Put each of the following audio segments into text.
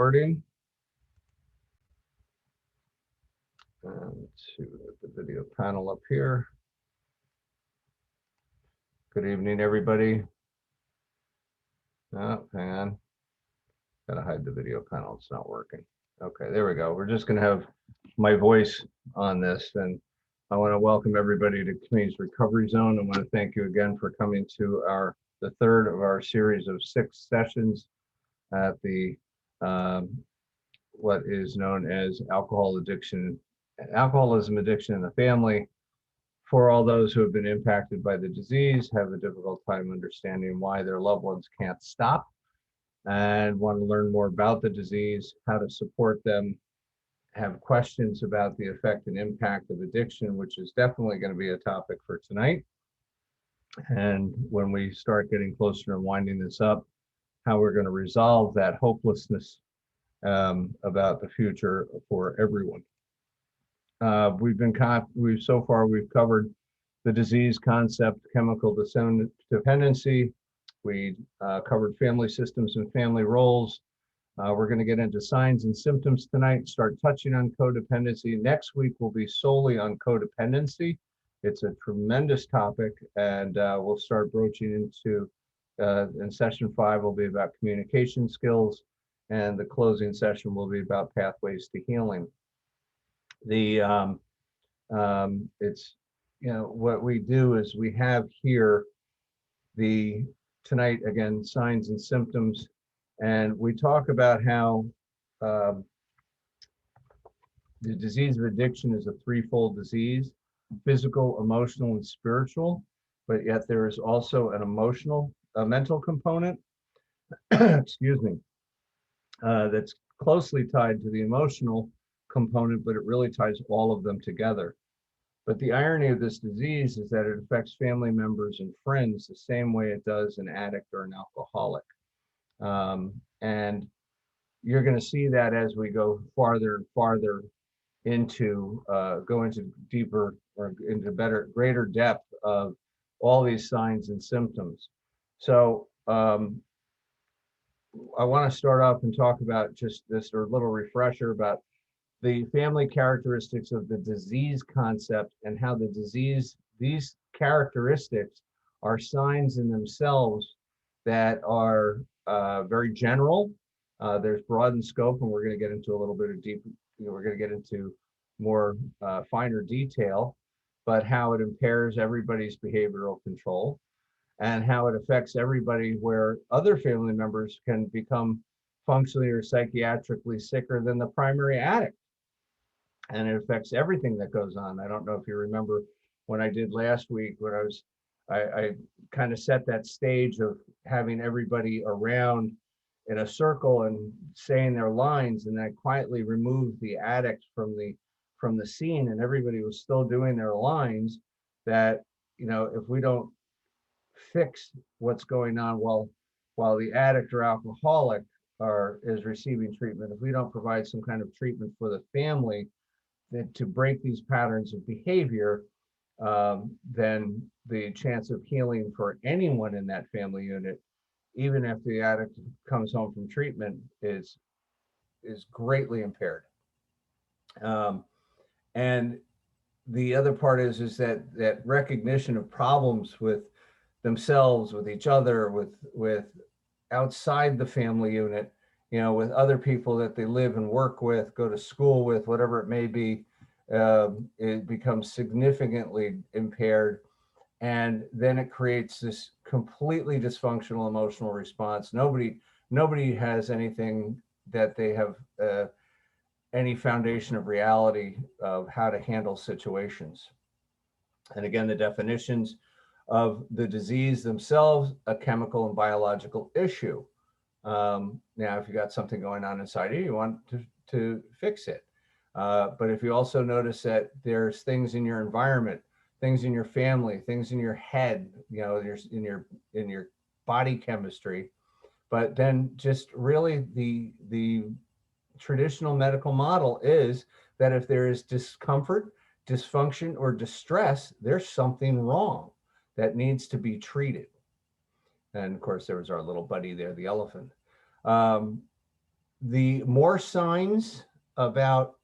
Recording. And to the video panel up here. Good evening, everybody. Oh, hang on. Gotta hide the video panel. It's not working. Okay, there we go. We're just gonna have my voice on this, and I want to welcome everybody to Kimmie's Recovery Zone. I want to thank you again for coming to the third of our series of 6 sessions at the what is known as alcoholism addiction in the family, for all those who have been impacted by the disease, have a difficult time understanding why their loved ones can't stop, and want to learn more about the disease, how to support them, have questions about the effect and impact of addiction, which is definitely going to be a topic for tonight. And when we start getting closer to winding this up, how we're going to resolve that hopelessness about the future for everyone. We've covered the disease concept, chemical dependency. We covered family systems and family roles. We're going to get into signs and symptoms tonight, start touching on codependency. Next week will be solely on codependency. It's a tremendous topic, and we'll start broaching into, in session 5 will be about communication skills, and the closing session will be about pathways to healing. It's, what we do is we have here tonight, again, signs and symptoms, and we talk about how the disease of addiction is a threefold disease: physical, emotional, and spiritual, but yet there is also a mental component, excuse me, that's closely tied to the emotional component, but it really ties all of them together. But the irony of this disease is that it affects family members and friends the same way it does an addict or an alcoholic. And you're going to see that as we go farther and farther into, go into deeper or into greater depth of all these signs and symptoms. So I want to start off and talk about just this, or a little refresher about the family characteristics of the disease concept, and how these characteristics are signs in themselves that are very general. There's broad in scope, and we're going to get into a little bit of deep, we're going to get into more finer detail, but how it impairs everybody's behavioral control, and how it affects everybody, where other family members can become functionally or psychiatrically sicker than the primary addict. And it affects everything that goes on. I don't know if you remember when I did last week, when I kind of set that stage of having everybody around in a circle and saying their lines, and I quietly removed the addict from the scene, and everybody was still doing their lines. That, if we don't fix what's going on while the addict or alcoholic is receiving treatment, if we don't provide some kind of treatment for the family to break these patterns of behavior, then the chance of healing for anyone in that family unit, even if the addict comes home from treatment, is greatly impaired. And the other part is that recognition of problems with themselves, with each other, with outside the family unit, with other people that they live and work with, go to school with, whatever it may be, it becomes significantly impaired. And then it creates this completely dysfunctional emotional response. Nobody has anything that they have any foundation of reality of how to handle situations. And again, the definitions of the disease themselves: a chemical and biological issue. Now, if you got something going on inside you want to fix it. But if you also notice that there's things in your environment, things in your family, things in your head, in your body chemistry, but then just really the traditional medical model is that if there is discomfort, dysfunction, or distress, there's something wrong that needs to be treated. And of course, there was our little buddy there, the elephant. the more signs about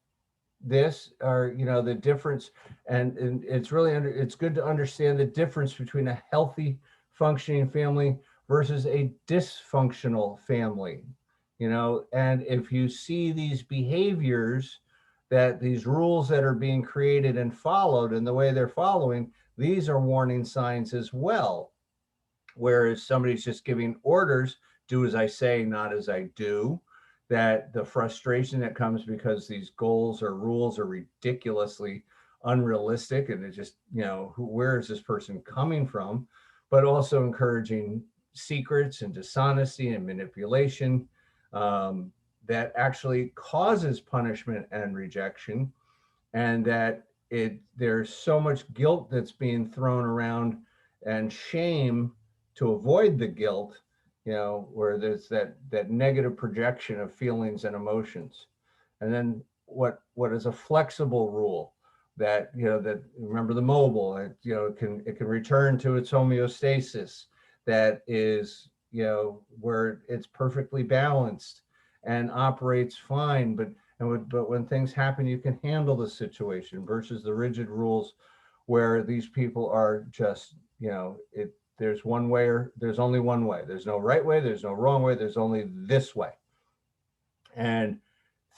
this are, the difference, and it's really it's good to understand the difference between a healthy functioning family versus a dysfunctional family. And if you see these behaviors, that these rules that are being created and followed and the way they're following, these are warning signs as well. Whereas somebody's just giving orders, do as I say, not as I do, that the frustration that comes because these goals or rules are ridiculously unrealistic, and it just, where is this person coming from? But also encouraging secrets and dishonesty and manipulation, that actually causes punishment and rejection, and that there's so much guilt that's being thrown around and shame to avoid the guilt, where there's that negative projection of feelings and emotions. And then what is a flexible rule that, that, remember the mobile, it can return to its homeostasis, that is, where it's perfectly balanced and operates fine, but when things happen, you can handle the situation, versus the rigid rules where these people are just, there's one way, or there's only one way. There's no right way, there's no wrong way, there's only this way. And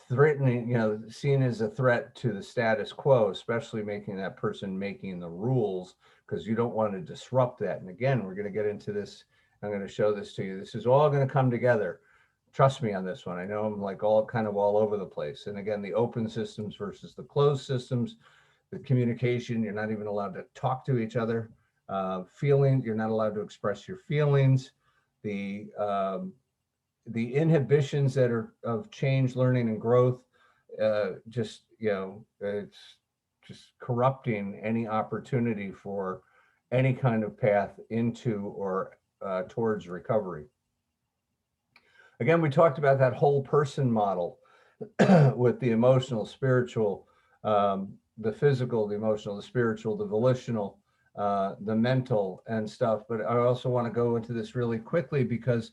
threatening, seen as a threat to the status quo, especially making that person making the rules, because you don't want to disrupt that. And again, we're going to get into this. I'm going to show this to you. This is all going to come together. Trust me on this one. I know I'm like all over the place. And again, the open systems versus the closed systems, the communication, you're not even allowed to talk to each other. Feeling, you're not allowed to express your feelings. The inhibitions that are of change, learning, and growth, just, it's just corrupting any opportunity for any kind of path into or towards recovery. Again, we talked about that whole person model with the emotional, spiritual, the physical, the emotional, the spiritual, the volitional, the mental and stuff. But I also want to go into this really quickly, because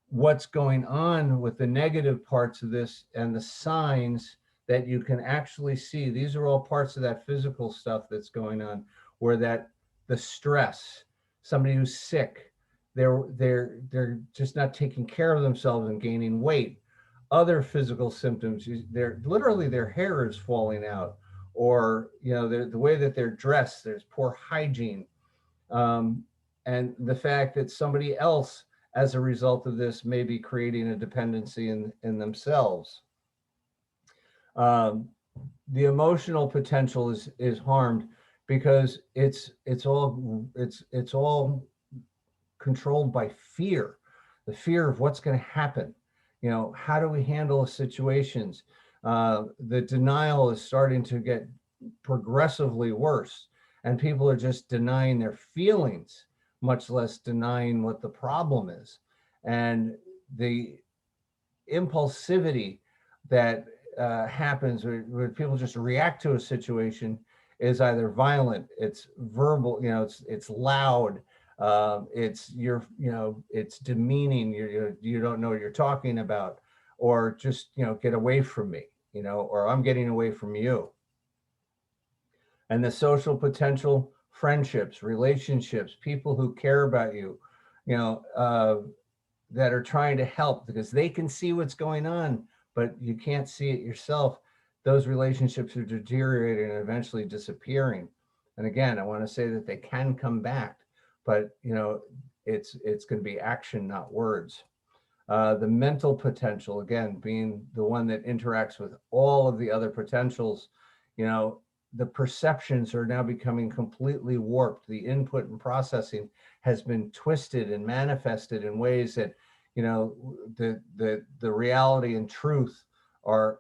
what's going on with the negative parts of this and the signs that you can actually see, these are all parts of that physical stuff that's going on, where the stress, somebody who's sick, they're just not taking care of themselves and gaining weight. Other physical symptoms, they're literally, their hair is falling out, or the way that they're dressed, there's poor hygiene, and the fact that somebody else, as a result of this, may be creating a dependency in themselves. The emotional potential is harmed, because it's all controlled by fear, the fear of what's going to happen. How do we handle situations? The denial is starting to get progressively worse, and people are just denying their feelings, much less denying what the problem is. And the impulsivity that happens where people just react to a situation is either violent, it's verbal, it's loud, it's it's demeaning, you don't know what you're talking about, or just get away from me, or I'm getting away from you. And the social potential, friendships, relationships, people who care about you, that are trying to help because they can see what's going on, but you can't see it yourself. Those relationships are deteriorating and eventually disappearing. And again, I want to say that they can come back, but it's going to be action, not words. The mental potential, again, being the one that interacts with all of the other potentials, the perceptions are now becoming completely warped. The input and processing has been twisted and manifested in ways that, the reality and truth are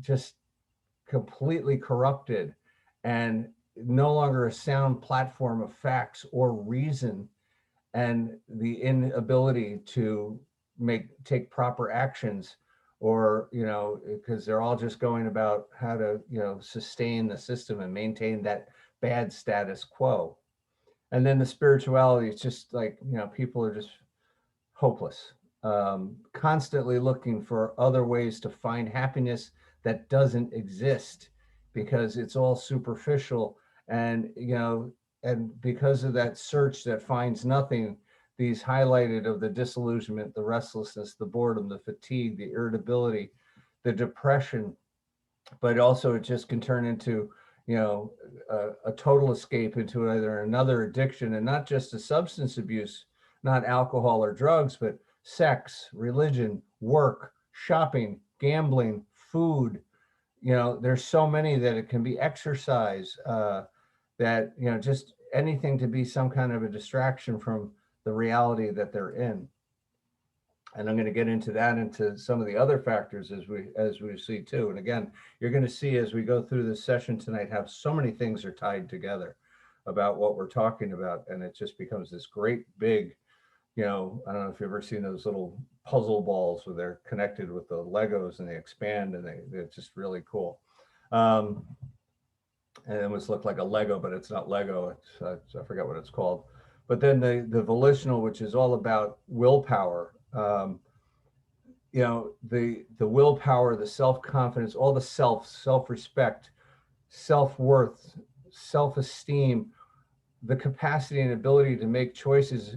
just completely corrupted, and no longer a sound platform of facts or reason, and the inability to take proper actions, or because they're all just going about how to sustain the system and maintain that bad status quo. And then the spirituality, it's just like people are just hopeless. constantly looking for other ways to find happiness that doesn't exist because it's all superficial. And, and because of that search that finds nothing, these highlighted of the disillusionment, the restlessness, the boredom, the fatigue, the irritability, the depression, but also it just can turn into, a total escape into either another addiction, and not just a substance abuse, not alcohol or drugs, but sex, religion, work, shopping, gambling, food. There's so many that it can be exercise, that, just anything to be some kind of a distraction from the reality that they're in. And I'm going to get into that, into some of the other factors as we see too. And again, you're going to see as we go through this session tonight how so many things are tied together about what we're talking about, and it just becomes this great big, I don't know if you've ever seen those little puzzle balls where they're connected with the Legos and they expand, and they're just really cool. And it almost look like a Lego, but it's not Lego. I forget what it's called. But then the volitional, which is all about willpower. The willpower, the self-confidence, all the self-respect, self-worth, self-esteem, the capacity and ability to make choices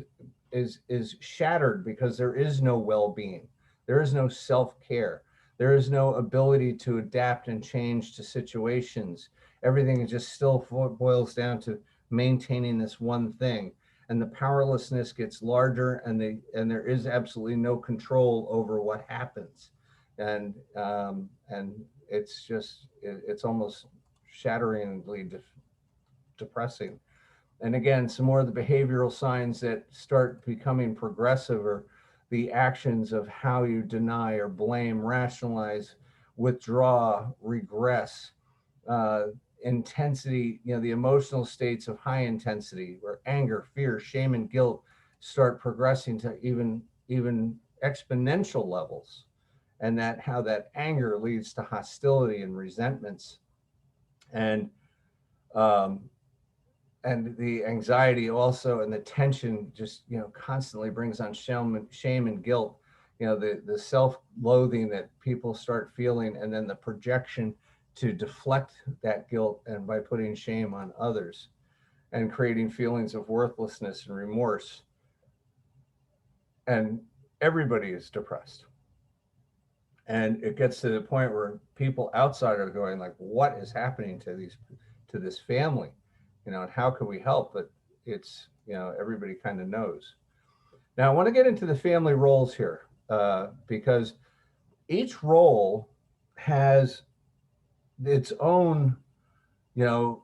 is shattered because there is no well-being. There is no self-care. There is no ability to adapt and change to situations. Everything just still boils down to maintaining this one thing. And the powerlessness gets larger, and there is absolutely no control over what happens. And it's almost shatteringly depressing. And again, some more of the behavioral signs that start becoming progressive are the actions of how you deny or blame, rationalize, withdraw, regress, intensity, the emotional states of high intensity where anger, fear, shame, and guilt start progressing to even exponential levels. And that how that anger leads to hostility and resentments. And the anxiety also, and the tension just, constantly brings on shame and guilt, the self-loathing that people start feeling, and then the projection to deflect that guilt and by putting shame on others and creating feelings of worthlessness and remorse. And everybody is depressed. And it gets to the point where people outside are going like, what is happening to this family? And how can we help? But it's, everybody kind of knows. Now I want to get into the family roles here, because each role has its own,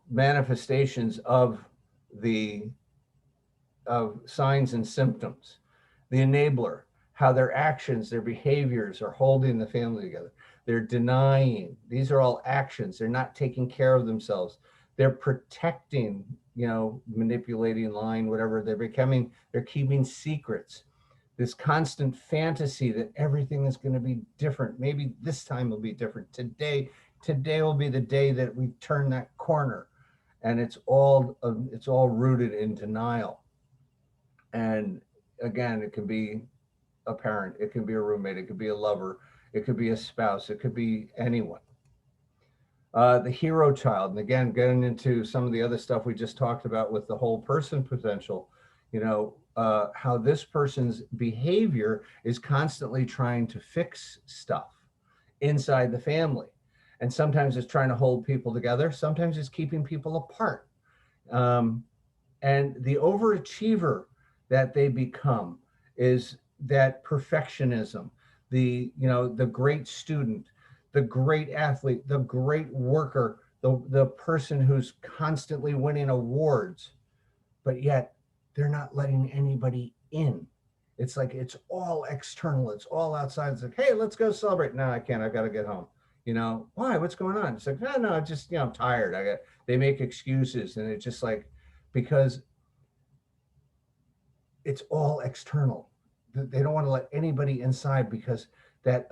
manifestations of signs and symptoms. The enabler, how their actions, their behaviors are holding the family together. They're denying. These are all actions. They're not taking care of themselves. They're protecting, manipulating, lying, whatever. They're keeping secrets. This constant fantasy that everything is going to be different. Maybe this time will be different. Today will be the day that we turn that corner. And it's all rooted in denial. And again, it can be a parent, it can be a roommate, it could be a lover, it could be a spouse, it could be anyone. The hero child, and again, getting into some of the other stuff we just talked about with the whole person potential, how this person's behavior is constantly trying to fix stuff inside the family. And sometimes it's trying to hold people together, sometimes it's keeping people apart. And the overachiever that they become is that perfectionism, the great student, the great athlete, the great worker, the person who's constantly winning awards, but yet they're not letting anybody in. It's like it's all external, it's all outside. It's like, hey, let's go celebrate. No, I can't. I've got to get home. Why? What's going on? It's like, no, just I'm tired. They make excuses, and it's just like, because it's all external. They don't want to let anybody inside because that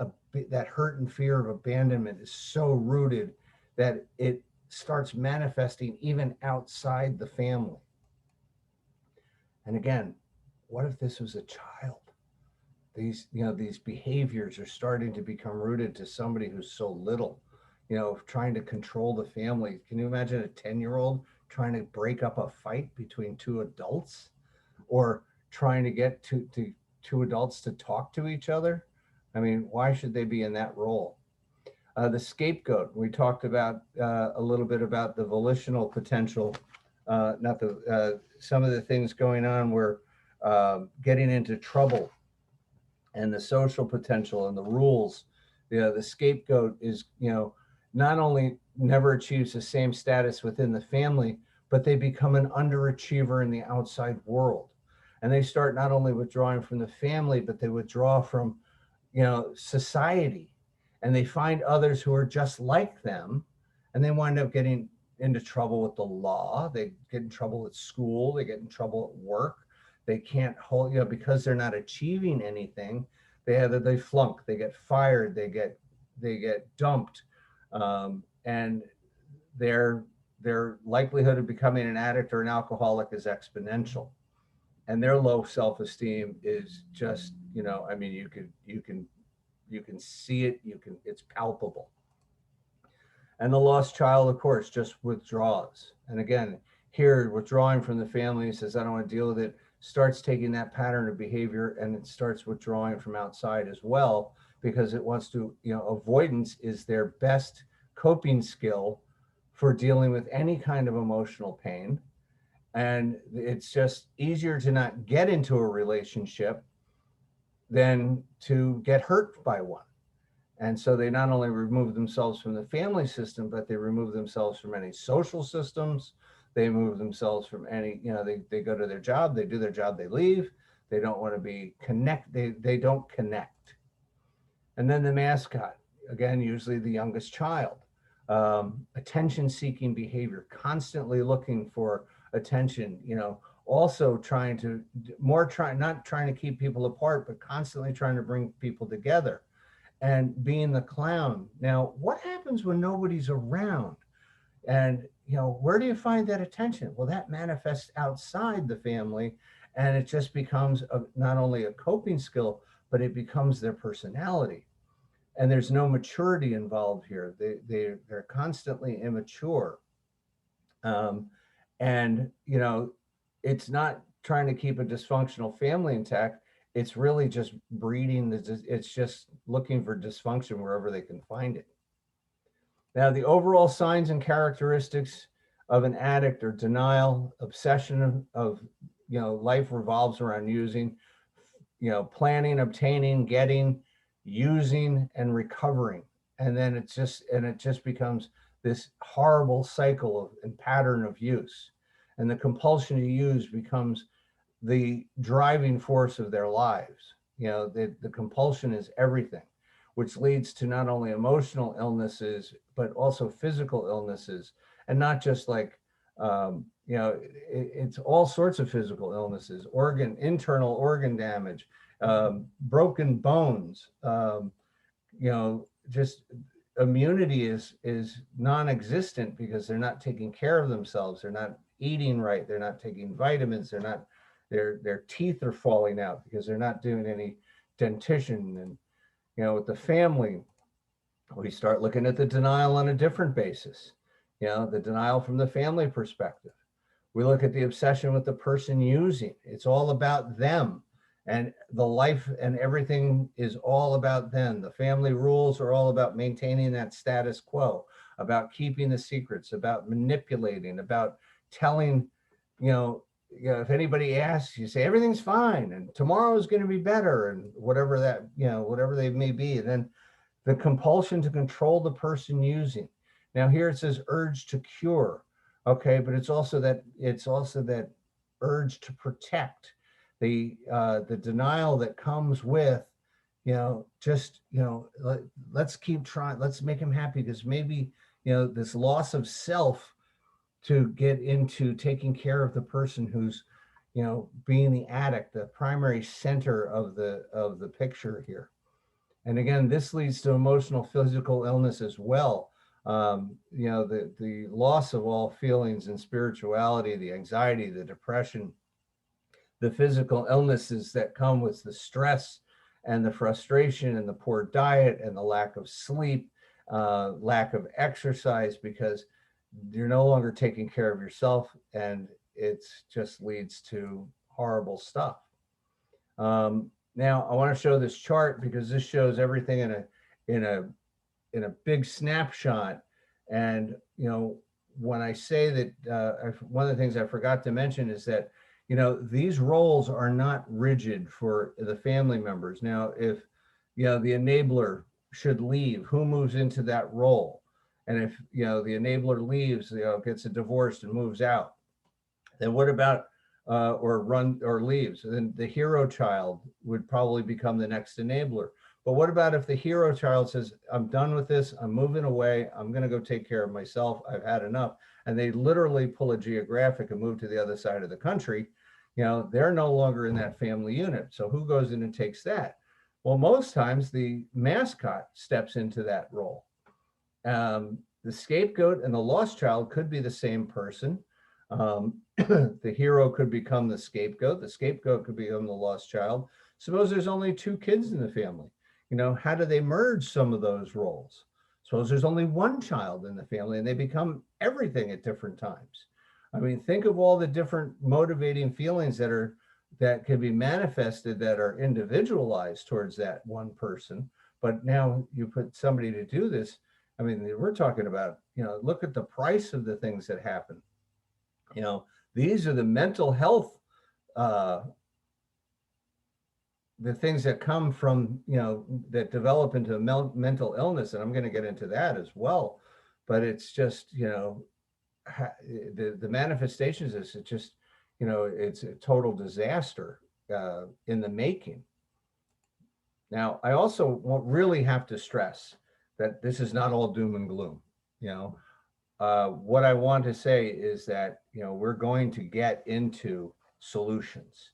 hurt and fear of abandonment is so rooted that it starts manifesting even outside the family. And again, what if this was a child? these, these behaviors are starting to become rooted to somebody who's so little, trying to control the family. Can you imagine a 10-year-old trying to break up a fight between two adults, or trying to get two adults to talk to each other? I mean, why should they be in that role? The scapegoat, we talked about a little bit about the volitional potential, not the some of the things going on where getting into trouble, and the social potential and the rules. The scapegoat is, not only never achieves the same status within the family, but they become an underachiever in the outside world. And they start not only withdrawing from the family, but they withdraw from, society. And they find others who are just like them, and they wind up getting into trouble with the law. They get in trouble at school. They get in trouble at work. They can't hold, because they're not achieving anything. They flunk, they get fired, they get dumped, and their likelihood of becoming an addict or an alcoholic is exponential. And their low self-esteem is just, I mean, you can see it, it's palpable. And the lost child, of course, just withdraws. And again, here, withdrawing from the family, says, I don't want to deal with it, starts taking that pattern of behavior, and it starts withdrawing from outside as well, because it wants to, avoidance is their best coping skill for dealing with any kind of emotional pain. And it's just easier to not get into a relationship than to get hurt by one. And so they not only remove themselves from the family system, but they remove themselves from any social systems. They remove themselves from any, they go to their job, they do their job, they leave. They don't want to be they don't connect. And then the mascot, again, usually the youngest child, attention-seeking behavior, constantly looking for attention, also not trying to keep people apart, but constantly trying to bring people together. And being the clown. Now, what happens when nobody's around? And, where do you find that attention? Well, that manifests outside the family, and it just becomes not only a coping skill, but it becomes their personality. And there's no maturity involved here. They're constantly immature. And, it's not trying to keep a dysfunctional family intact. It's really just breeding, it's just looking for dysfunction wherever they can find it. Now, the overall signs and characteristics of an addict are denial, obsession of life revolves around using, planning, obtaining, getting, using, and recovering. And then it just becomes this horrible cycle and pattern of use. And the compulsion to use becomes the driving force of their lives. The compulsion is everything, which leads to not only emotional illnesses, but also physical illnesses. And not just like, it's all sorts of physical illnesses, internal organ damage, broken bones, just immunity is non-existent because they're not taking care of themselves. They're not eating right. They're not taking vitamins. Their teeth are falling out because they're not doing any dentition. And, with the family, we start looking at the denial on a different basis, the denial from the family perspective. We look at the obsession with the person using. It's all about them, and the life and everything is all about them. The family rules are all about maintaining that status quo, about keeping the secrets, about manipulating, about telling, if anybody asks, you say everything's fine and tomorrow is going to be better, and whatever that, whatever they may be. And then the compulsion to control the person using. Now here it says urge to cure. Okay, but it's also that urge to protect, the denial that comes with, let's keep trying, let's make him happy, because maybe, this loss of self to get into taking care of the person who's, being the addict, the primary center of the picture here. And again, this leads to emotional, physical illness as well. The loss of all feelings and spirituality, the anxiety, the depression, the physical illnesses that come with the stress and the frustration and the poor diet and the lack of sleep, lack of exercise, because you're no longer taking care of yourself, and it just leads to horrible stuff. Now I want to show this chart because this shows everything in a in a big snapshot. And when I say that, one of the things I forgot to mention is that these roles are not rigid for the family members. Now, if the enabler should leave, who moves into that role? And if the enabler leaves, gets a divorce and moves out, then what about or leaves? Then the hero child would probably become the next enabler. But what about if the hero child says, I'm done with this, I'm moving away, I'm going to go take care of myself, I've had enough, and they literally pull a geographic and move to the other side of the country? They're no longer in that family unit. So who goes in and takes that? Well, most times the mascot steps into that role. The scapegoat and the lost child could be the same person. The hero could become the scapegoat could become the lost child. Suppose there's only 2 kids in the family. How do they merge some of those roles? Suppose there's only 1 child in the family and they become everything at different times. I mean, think of all the different motivating feelings that can be manifested that are individualized towards that one person. But now you put somebody to do this. I mean, we're talking about, look at the price of the things that happen. These are the mental health, the things that come from, that develop into mental illness. And I'm going to get into that as well. But it's just, the manifestations is it's just, it's a total disaster in the making. Now, I also really have to stress that this is not all doom and gloom. What I want to say is that, we're going to get into solutions.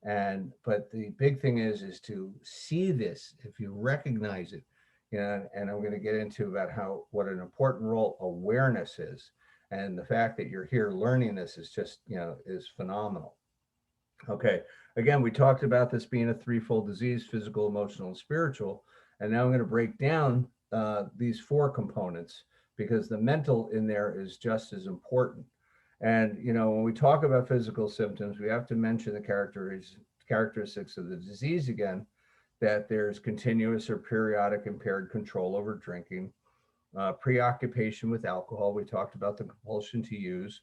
But the big thing is to see this, if you recognize it, and I'm going to get into about what an important role awareness is. And the fact that you're here learning this is just, is phenomenal. Okay. Again, we talked about this being a threefold disease: physical, emotional, and spiritual. And now I'm going to break down these 4 components, because the mental in there is just as important. And, when we talk about physical symptoms, we have to mention the characteristics of the disease again, that there's continuous or periodic impaired control over drinking, preoccupation with alcohol. We talked about the compulsion to use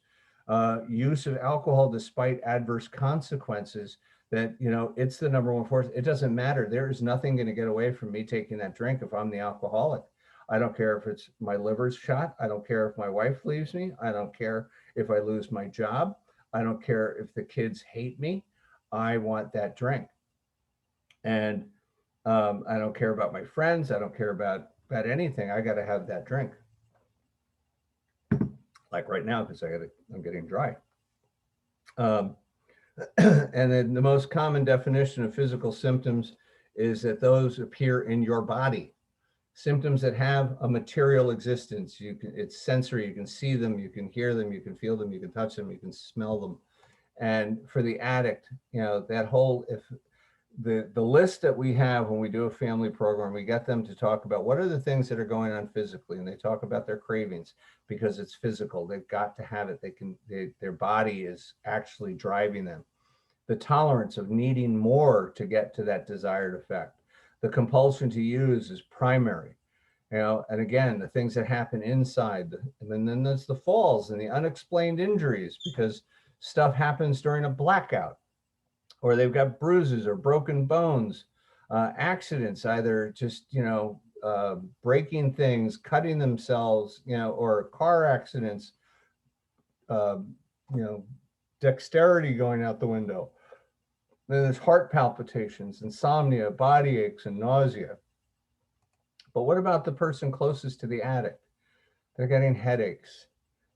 of alcohol despite adverse consequences, that, it's the number 1 force. It doesn't matter. There is nothing going to get away from me taking that drink if I'm the alcoholic. I don't care if it's my liver's shot. I don't care if my wife leaves me. I don't care if I lose my job. I don't care if the kids hate me. I want that drink. And I don't care about my friends. I don't care about anything. I got to have that drink. Like right now, because I'm getting dry. And then the most common definition of physical symptoms is that those appear in your body. Symptoms that have a material existence. It's sensory. You can see them, you can hear them, you can feel them, you can touch them, you can smell them. And for the addict, that whole, if the list that we have when we do a family program, we get them to talk about what are the things that are going on physically, and they talk about their cravings because it's physical. They've got to have it. Their body is actually driving them. The tolerance of needing more to get to that desired effect. The compulsion to use is primary, and again, the things that happen inside, and then there's the falls and the unexplained injuries, because stuff happens during a blackout, or they've got bruises or broken bones, accidents, either just, breaking things, cutting themselves, or car accidents, dexterity going out the window. Then there's heart palpitations, insomnia, body aches, and nausea. But what about the person closest to the addict? They're getting headaches.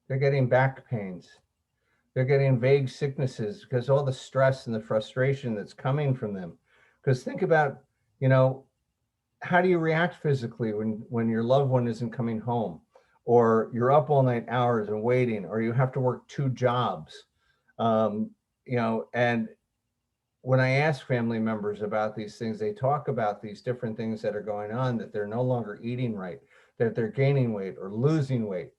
They're getting back pains. They're getting vague sicknesses because all the stress and the frustration that's coming from them. Because think about, how do you react physically when your loved one isn't coming home, or you're up all night hours and waiting, or you have to work 2 jobs, and when I ask family members about these things, they talk about these different things that are going on, that they're no longer eating right, that they're gaining weight or losing weight.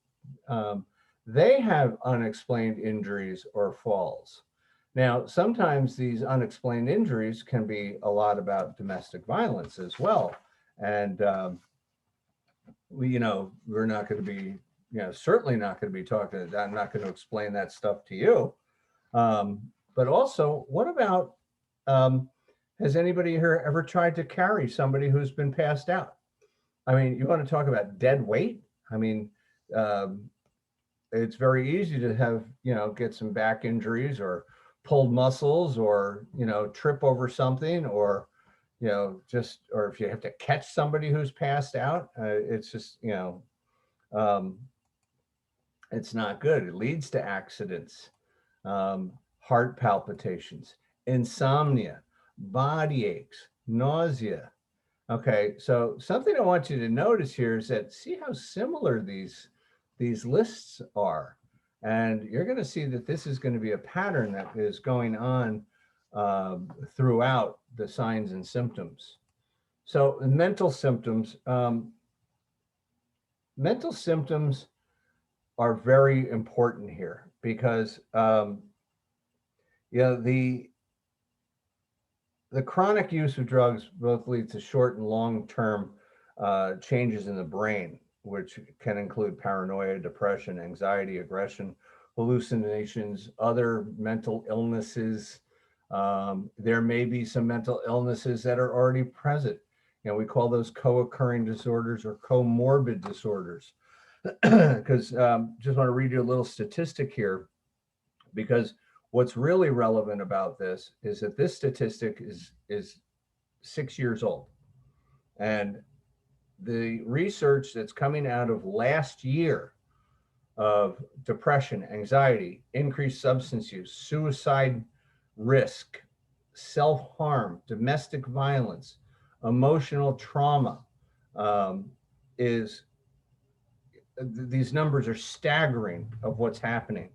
Um, they have unexplained injuries or falls. Now, sometimes these unexplained injuries can be a lot about domestic violence as well. And, we're not going to be, certainly not going to be talking, I'm not going to explain that stuff to you. But also, what about, um, has anybody here ever tried to carry somebody who's been passed out? I mean, you want to talk about dead weight? I mean, um, it's very easy to have, get some back injuries or pulled muscles or, trip over something or, or if you have to catch somebody who's passed out, it's just, um, it's not good. It leads to accidents, heart palpitations, insomnia, body aches, nausea. Okay, so something I want you to notice here is that see how similar these lists are, and you're going to see that this is going to be a pattern that is going on throughout the signs and symptoms. So mental symptoms are very important here because the chronic use of drugs both leads to short and long-term changes in the brain, which can include paranoia, depression, anxiety, aggression, hallucinations, other mental illnesses. There may be some mental illnesses that are already present. We call those co-occurring disorders or comorbid disorders. Because just want to read you a little statistic here, because what's really relevant about this is that this statistic is 6 years old, and the research that's coming out of last year of depression, anxiety, increased substance use, suicide risk, self-harm, domestic violence, emotional trauma, is these numbers are staggering of what's happening.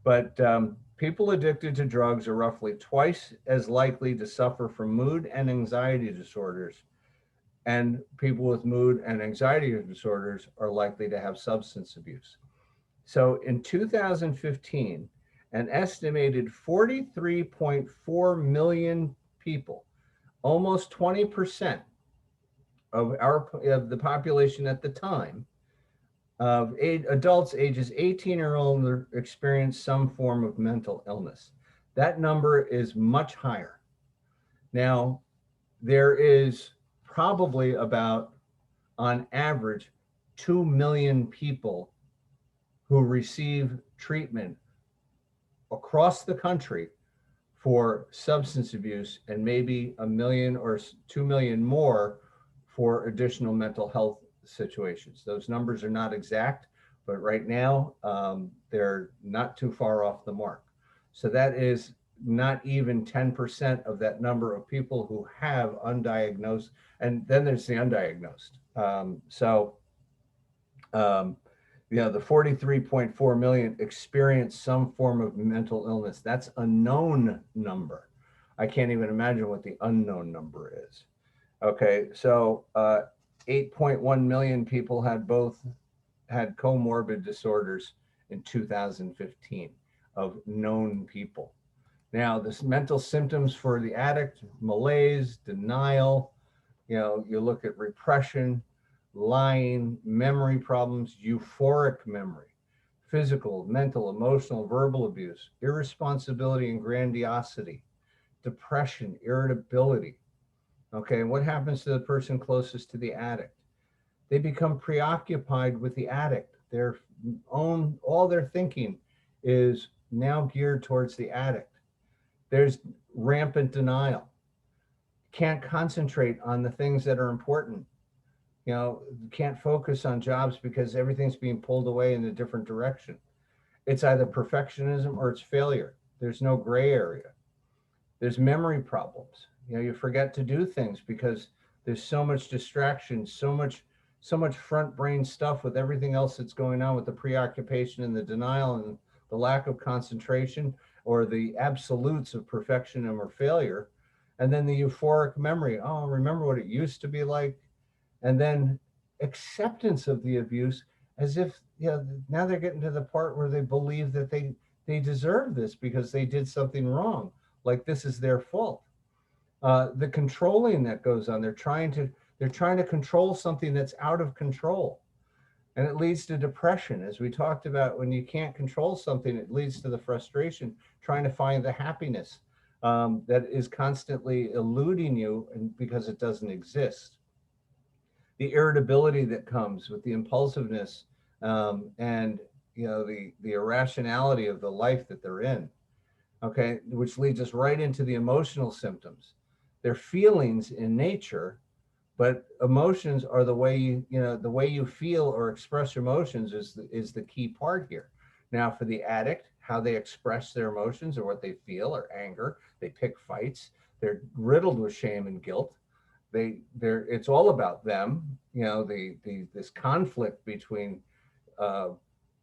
But people addicted to drugs are roughly twice as likely to suffer from mood and anxiety disorders. And people with mood and anxiety disorders are likely to have substance abuse. So in 2015, an estimated 43.4 million people, almost 20% of the population at the time, of adults ages 18 or older experience some form of mental illness. That number is much higher. Now, there is probably about, on average, 2 million people who receive treatment across the country for substance abuse, and maybe 1 million or 2 million more for additional mental health situations. Those numbers are not exact, but right now they're not too far off the mark. So that is not even 10% of that number of people who have undiagnosed, and then there's the undiagnosed. The 43.4 million experience some form of mental illness. That's a known number. I can't even imagine what the unknown number is. Okay, so 8.1 million people had comorbid disorders in 2015 of known people. Now, this mental symptoms for the addict: malaise, denial, you look at repression, lying, memory problems, euphoric memory, physical, mental, emotional, verbal abuse, irresponsibility and grandiosity, depression, irritability. Okay, and what happens to the person closest to the addict? They become preoccupied with the addict. All their thinking is now geared towards the addict. There's rampant denial. Can't concentrate on the things that are important. Can't focus on jobs because everything's being pulled away in a different direction. It's either perfectionism or it's failure. There's no gray area. There's memory problems. You forget to do things because there's so much distraction, so much front brain stuff with everything else that's going on with the preoccupation and the denial and the lack of concentration. or the absolutes of perfection or failure. And then the euphoric memory, oh, remember what it used to be like. And then acceptance of the abuse, as if, you know, now they're getting to the part where they believe that they deserve this because they did something wrong, like this is their fault. The controlling that goes on, they're trying to control something that's out of control, and it leads to depression. As we talked about, when you can't control something, it leads to the frustration, trying to find the happiness that is constantly eluding you, and because it doesn't exist. The irritability that comes with the impulsiveness, and the irrationality of the life that they're in. Okay, which leads us right into the emotional symptoms. They're feelings in nature, but emotions are the way you feel or express emotions is the key part here. Now, for the addict, how they express their emotions or what they feel or anger, they pick fights. They're riddled with shame and guilt. It's all about them. This conflict between uh,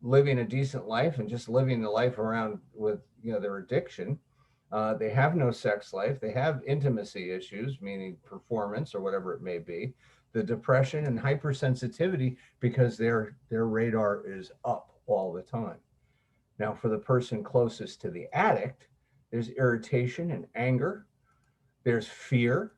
living a decent life and just living the life around with their addiction. They have no sex life. They have intimacy issues, meaning performance or whatever it may be. The depression and hypersensitivity because their radar is up all the time. Now, for the person closest to the addict, there's irritation and anger. There's fear.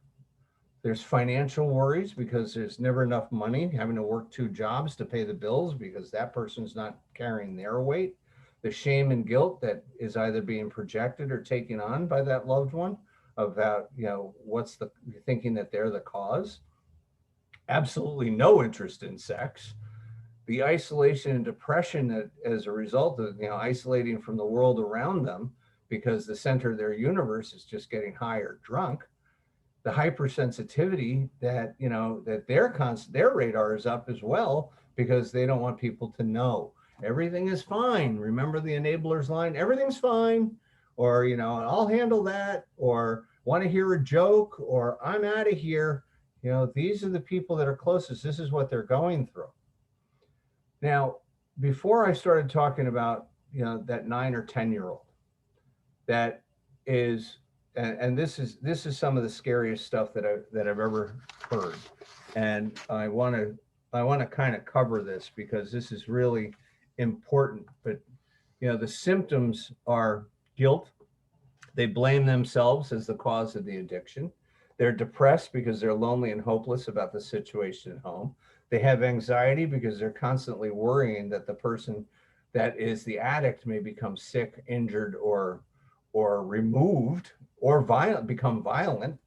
There's financial worries because there's never enough money, having to work two jobs to pay the bills because that person's not carrying their weight. The shame and guilt that is either being projected or taken on by that loved one about, what's the thinking that they're the cause. Absolutely no interest in sex. The isolation and depression that as a result of, isolating from the world around them because the center of their universe is just getting high or drunk. The hypersensitivity that their radar is up as well because they don't want people to know everything is fine. Remember the enablers line, everything's fine, or I'll handle that, or want to hear a joke, or I'm out of here. These are the people that are closest. This is what they're going through. Now, before I started talking about that 9 or 10-year-old that is, and this is some of the scariest stuff that I've ever heard, and I want to kind of cover this because this is really important. But the symptoms are guilt. They blame themselves as the cause of the addiction. They're depressed because they're lonely and hopeless about the situation at home. They have anxiety because they're constantly worrying that the person that is the addict may become sick, injured, or removed, or become violent.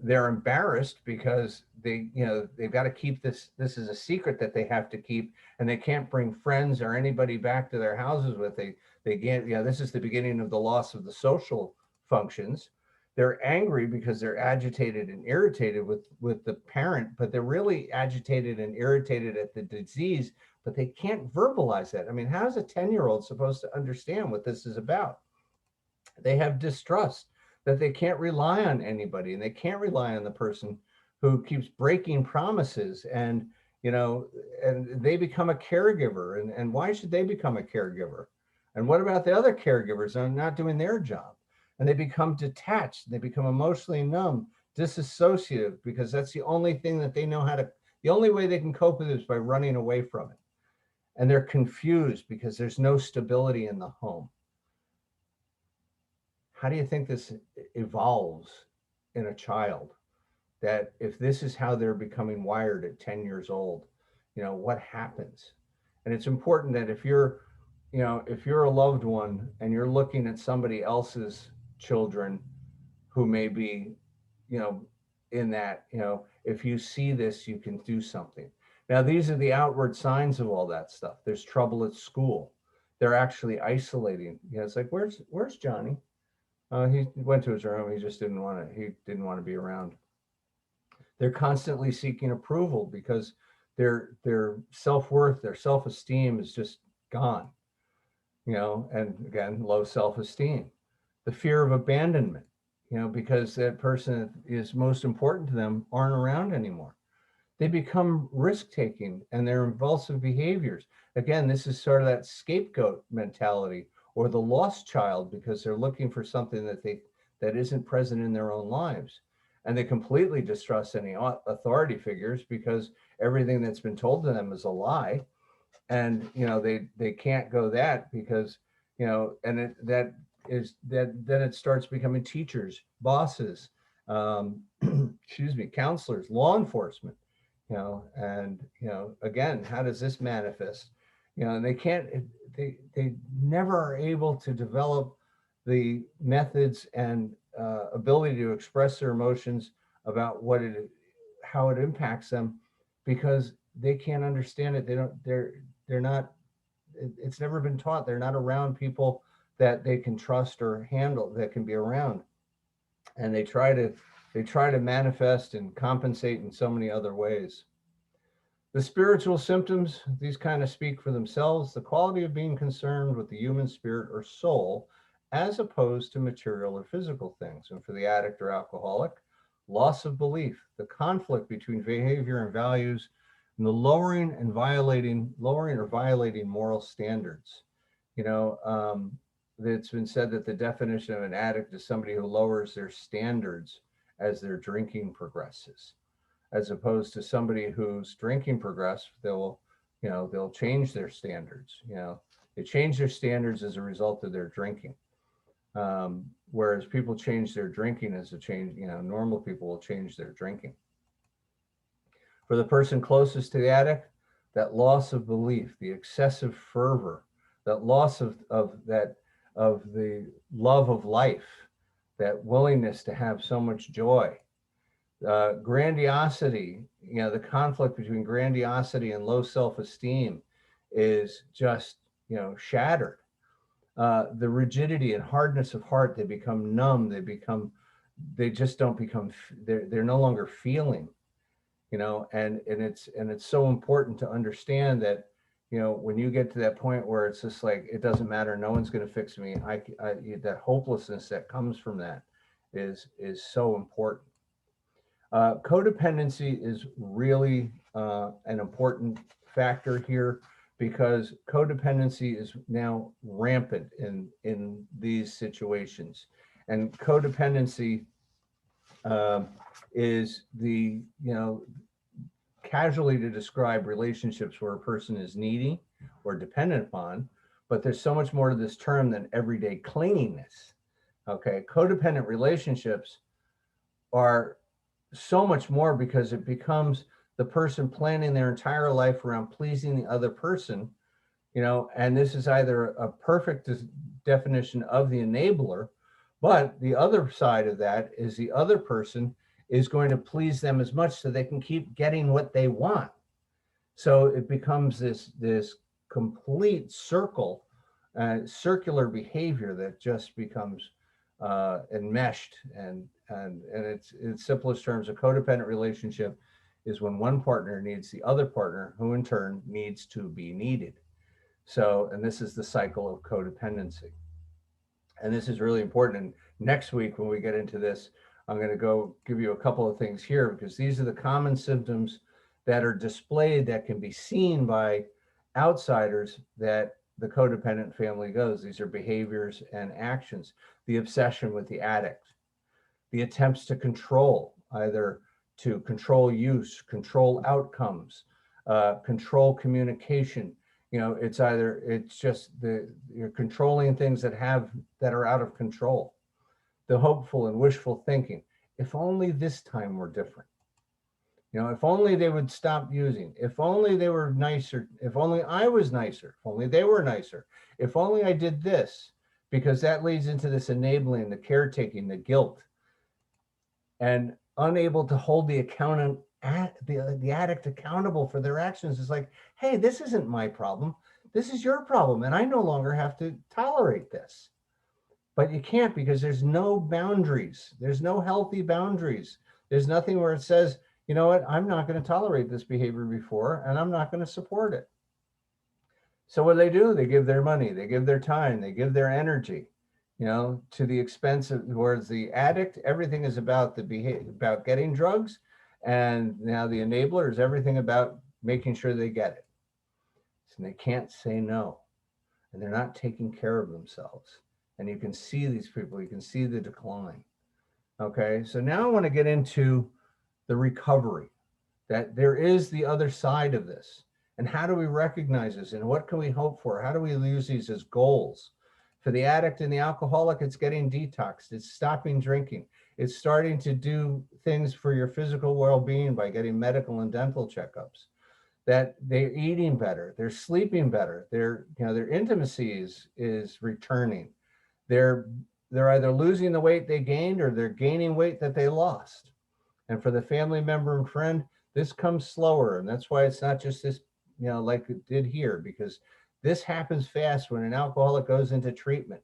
They're embarrassed because they've got to keep this is a secret that they have to keep, and they can't bring friends or anybody back to their houses with. They can't. This is the beginning of the loss of the social functions. They're angry because they're agitated and irritated with the parent, but they're really agitated and irritated at the disease, but they can't verbalize that. I mean, how is a 10-year-old supposed to understand what this is about? They have distrust that they can't rely on anybody, and they can't rely on the person who keeps breaking promises, and they become a caregiver. And why should they become a caregiver? And what about the other caregivers that are not doing their job? And they become detached, they become emotionally numb, disassociative, because that's the only thing that they know how to, the only way they can cope with it is by running away from it. And they're confused because there's no stability in the home. How do you think this evolves in a child? That if this is how they're becoming wired at 10 years old, what happens? And it's important that if you're a loved one and you're looking at somebody else's children who may be, in that, if you see this, you can do something. Now, these are the outward signs of all that stuff. There's trouble at school. They're actually isolating. It's like, where's Johnny? He went to his room. He just didn't want to be around. They're constantly seeking approval because their self-worth, their self-esteem is just gone. And again, low self-esteem. The fear of abandonment, because that person that is most important to them aren't around anymore. They become risk-taking and their impulsive behaviors. Again, this is sort of that scapegoat mentality, or the lost child because they're looking for something that isn't present in their own lives. And they completely distrust any authority figures because everything that's been told to them is a lie. And they can't go that because and then it starts becoming teachers, bosses, excuse me, counselors, law enforcement, and again, how does this manifest? And they can't, they never are able to develop the methods and ability to express their emotions about how it impacts them, because they can't understand it. They're not, it's never been taught. They're not around people that they can trust or handle, that can be around. And they try to manifest and compensate in so many other ways. The spiritual symptoms, these kind of speak for themselves. The quality of being concerned with the human spirit or soul, as opposed to material or physical things. And for the addict or alcoholic, loss of belief, the conflict between behavior and values, and the lowering or violating moral standards. It's been said that the definition of an addict is somebody who lowers their standards as their drinking progresses, as opposed to somebody whose drinking progress, they'll change their standards. They change their standards as a result of their drinking. Whereas people change their drinking as a change, normal people will change their drinking. For the person closest to the addict, that loss of belief, the excessive fervor, that loss of the love of life, that willingness to have so much joy, grandiosity, the conflict between grandiosity and low self-esteem is just, shattered. The rigidity and hardness of heart, they become numb. They just don't become, they're no longer feeling, and it's so important to understand that, when you get to that point where it's just like, it doesn't matter, no one's going to fix me. That hopelessness that comes from that is so important. Codependency is really an important factor here, because codependency is now rampant in these situations. And codependency is the, casually to describe relationships where a person is needy or dependent upon, but there's so much more to this term than everyday clinginess. Okay, codependent relationships are so much more, because it becomes the person planning their entire life around pleasing the other person, and this is either a perfect definition of the enabler, but the other side of that is the other person is going to please them as much so they can keep getting what they want. So it becomes this complete circular behavior that just becomes enmeshed. And in simplest terms, a codependent relationship is when one partner needs the other partner, who in turn needs to be needed. So, and this is the cycle of codependency. And this is really important. And next week, when we get into this, I'm going to go give you a couple of things here, because these are the common symptoms that are displayed, that can be seen by outsiders, that the codependent family goes. These are behaviors and actions. The obsession with the addict, the attempts to control, either to control use, control outcomes, control communication. It's just you're controlling things that are out of control. The hopeful and wishful thinking. If only this time were different. If only they would stop using, if only they were nicer, if only I was nicer, if only they were nicer, if only I did this, because that leads into this enabling, the caretaking, the guilt, and unable to hold the addict accountable for their actions. It's like, hey, this isn't my problem. This is your problem, and I no longer have to tolerate this. But you can't, because there's no boundaries. There's no healthy boundaries. There's nothing where it says, you know what, I'm not going to tolerate this behavior before, and I'm not going to support it. So what do? They give their money, they give their time, they give their energy, to the expense of, whereas the addict, everything is about about getting drugs. And now the enabler is everything about making sure they get it. And they can't say no. and they're not taking care of themselves. And you can see these people, you can see the decline. Okay, so now I want to get into the recovery, that there is the other side of this. And how do we recognize this? And what can we hope for? How do we use these as goals? For the addict and the alcoholic, it's getting detoxed, it's stopping drinking, it's starting to do things for your physical well-being by getting medical and dental checkups, that they're eating better, they're sleeping better, their intimacy is returning. They're they're either losing the weight they gained or they're gaining weight that they lost. And for the family member and friend, this comes slower. And that's why it's not just this, like it did here, because this happens fast when an alcoholic goes into treatment.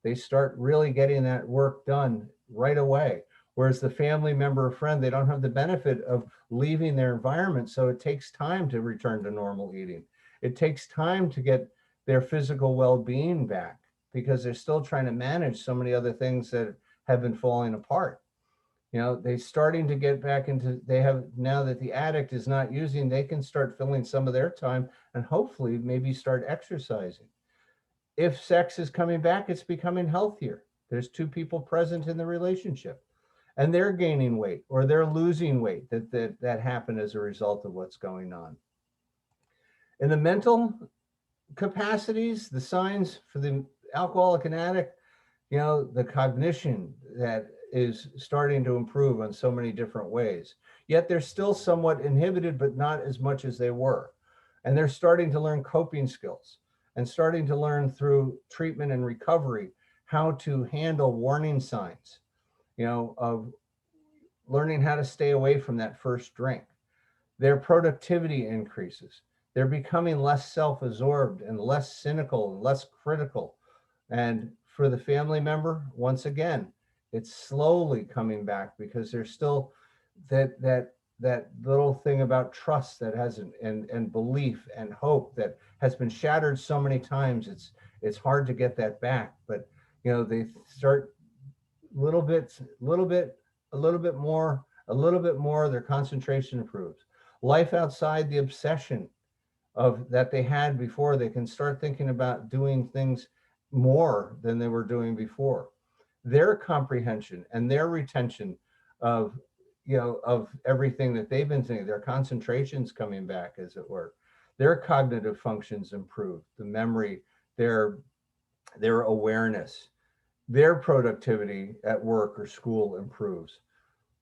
They start really getting that work done right away. Whereas the family member or friend, they don't have the benefit of leaving their environment. So it takes time to return to normal eating. It takes time to get their physical well-being back because they're still trying to manage so many other things that have been falling apart. They're starting to get back into, they have, now that the addict is not using, they can start filling some of their time and hopefully maybe start exercising. If sex is coming back, it's becoming healthier. There's two people present in the relationship and they're gaining weight or they're losing weight that happened as a result of what's going on. In the mental capacities, the signs for the alcoholic and addict, the cognition that is starting to improve on so many different ways. Yet they're still somewhat inhibited, but not as much as they were. And they're starting to learn coping skills and starting to learn through treatment and recovery how to handle warning signs, of learning how to stay away from that first drink. Their productivity increases. They're becoming less self-absorbed and less cynical and less critical. And for the family member, once again, it's slowly coming back because there's still that little thing about trust that hasn't, and belief and hope that has been shattered so many times. It's hard to get that back. But they start a little bit more, their concentration improves. Life outside the obsession of that they had before, they can start thinking about doing things more than they were doing before. Their comprehension and their retention of everything that they've been thinking, their concentration's coming back, as it were. Their cognitive functions improve, the memory, their awareness, their productivity at work or school improves.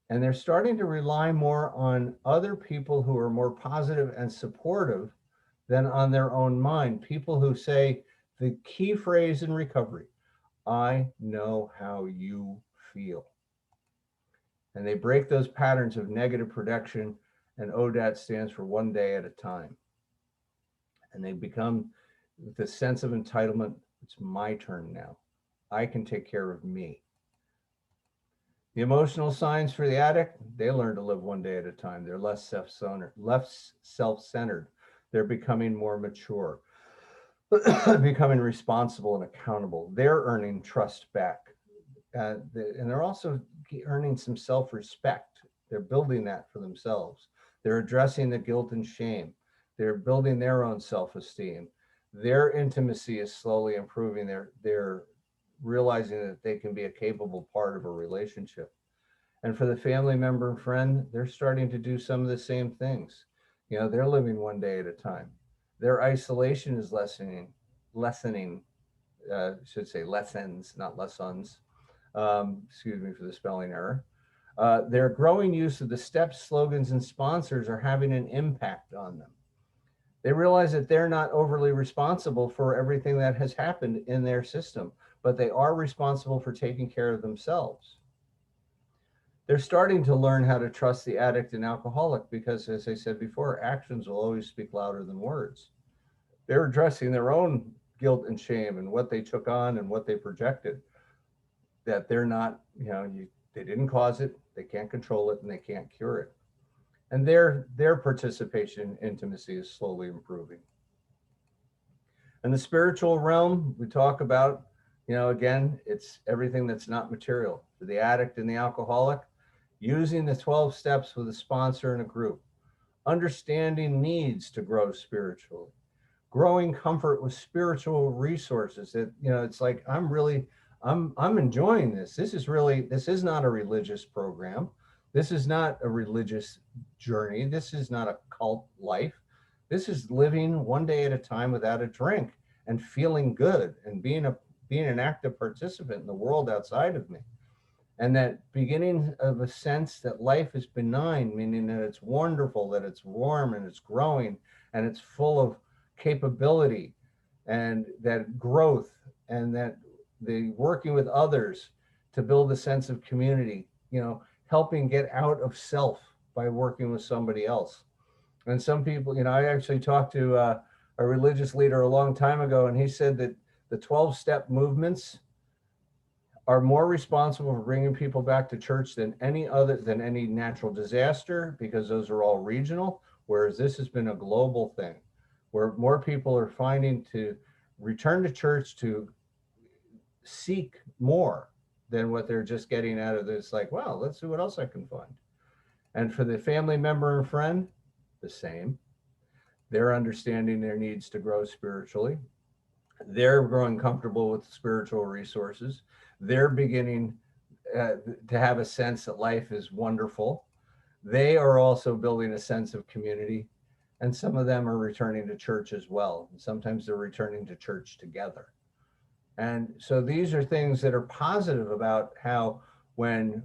And they're starting to rely more on other people who are more positive and supportive than on their own mind. People who say the key phrase in recovery, I know how you feel. And they break those patterns of negative projection, and ODAT stands for one day at a time. And they become the sense of entitlement. It's my turn now. I can take care of me. The emotional signs for the addict, they learn to live one day at a time. They're less self-centered. They're becoming more mature, becoming responsible and accountable. They're earning trust back. And they're also earning some self-respect. They're building that for themselves. They're addressing the guilt and shame. They're building their own self-esteem. Their intimacy is slowly improving. They're realizing that they can be a capable part of a relationship. And for the family member and friend, they're starting to do some of the same things. They're living one day at a time. Their isolation is lessening, should say lessens, not lessons. Excuse me for the spelling error. Their growing use of the steps, slogans, and sponsors are having an impact on them. They realize that they're not overly responsible for everything that has happened in their system, but they are responsible for taking care of themselves. They're starting to learn how to trust the addict and alcoholic because, as I said before, actions will always speak louder than words. They're addressing their own guilt and shame and what they took on and what they projected, that they're not, they didn't cause it, they can't control it, and they can't cure it. And their participation in intimacy is slowly improving. In the spiritual realm, we talk about, again, it's everything that's not material. For the addict and the alcoholic, using the 12 steps with a sponsor and a group, understanding needs to grow spiritually, growing comfort with spiritual resources. That, you know, it's like, I'm enjoying this. This is not a religious program. This is not a religious journey. This is not a cult life. This is living one day at a time without a drink and feeling good and being an active participant in the world outside of me. And that beginning of a sense that life is benign, meaning that it's wonderful, that it's warm and it's growing and it's full of capability and that growth, and that the working with others to build a sense of community, you know, helping get out of self by working with somebody else. And some people, you know, I actually talked to a religious leader a long time ago, and he said that the 12-step movements are more responsible for bringing people back to church than any natural disaster, because those are all regional, whereas this has been a global thing where more people are finding to return to church to seek more than what they're just getting out of this, like, well, let's see what else I can find. And for the family member and friend, the same. They're understanding their needs to grow spiritually. They're growing comfortable with spiritual resources. They're beginning to have a sense that life is wonderful. They are also building a sense of community. And some of them are returning to church as well. And sometimes they're returning to church together. And so these are things that are positive about how, when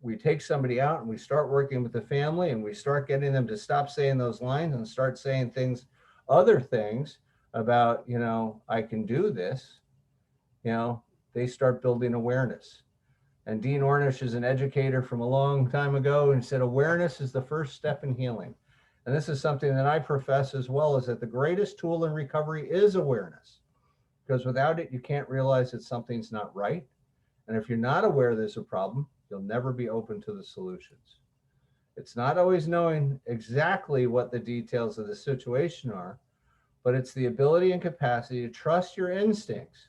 we take somebody out and we start working with the family and we start getting them to stop saying those lines and start saying things, other things about, you know, I can do this, you know, they start building awareness. And Dean Ornish is an educator from a long time ago and said awareness is the first step in healing. And this is something that I profess as well, is that the greatest tool in recovery is awareness, because without it, you can't realize that something's not right. And if you're not aware there's a problem, you'll never be open to the solutions. It's not always knowing exactly what the details of the situation are, but it's the ability and capacity to trust your instincts.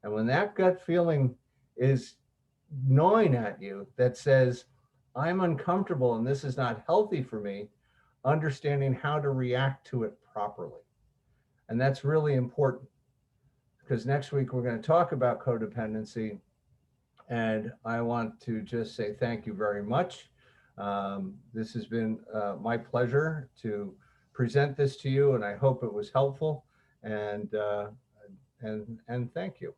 And when that gut feeling is gnawing at you that says, I'm uncomfortable and this is not healthy for me, understanding how to react to it properly. And that's really important, because next week we're going to talk about codependency. And I want to just say thank you very much. This has been my pleasure to present this to you, and I hope it was helpful. And thank you.